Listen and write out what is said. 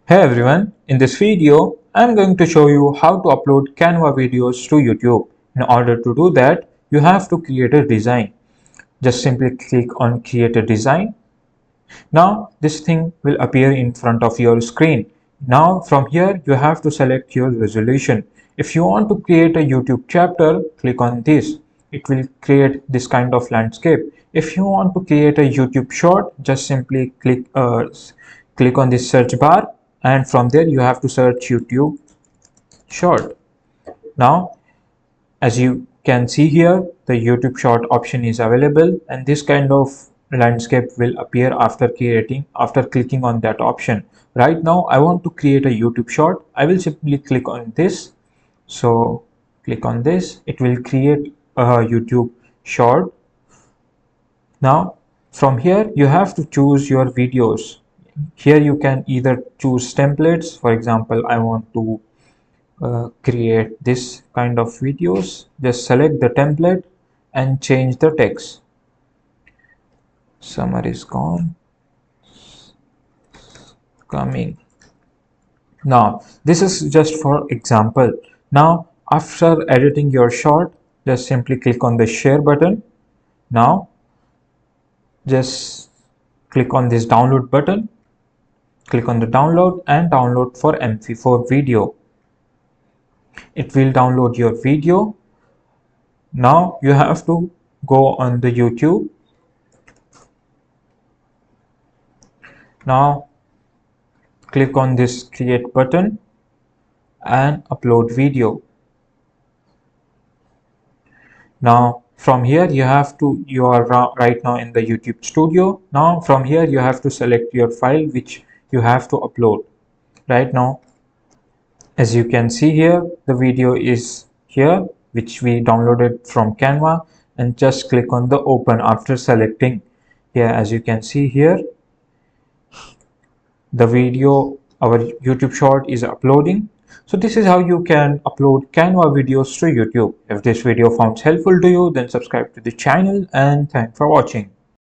Hey everyone, in this video, I'm going to show you how to upload Canva videos to YouTube. In order to do that, you have to create a design. Just simply click on create a design. Now this thing will appear in front of your screen. Now from here, you have to select your resolution. If you want to create a YouTube chapter, click on this. It will create this kind of landscape. If you want to create a YouTube short, just simply click on this search bar, and from there you have to search YouTube short. Now as you can see here, the YouTube short option is available, and this kind of landscape will appear after clicking on that option. Right now I want to create a YouTube short. I will simply click on this. So click on this, it will create a YouTube short. Now from here you have to choose your videos. Here you can either choose templates. For example, I want to create this kind of videos. Just select the template and change the text. Summer is gone, coming. Now this is just for example. Now after editing your short, just simply click on the share button. Now just click on this download button, click on the download and download for MP4 video. It will download your video. Now you have to go on the YouTube. Now click on this create button and upload video. Now from here you are right now in the YouTube studio. Now from here you have to select your file which you have to upload. Right now, as you can see here, the video is here which we downloaded from Canva, and just click on the open after selecting. Here as you can see here, the video, our YouTube short is uploading. So this is how you can upload Canva videos to YouTube. If this video found helpful to you, then subscribe to the channel, and thanks for watching.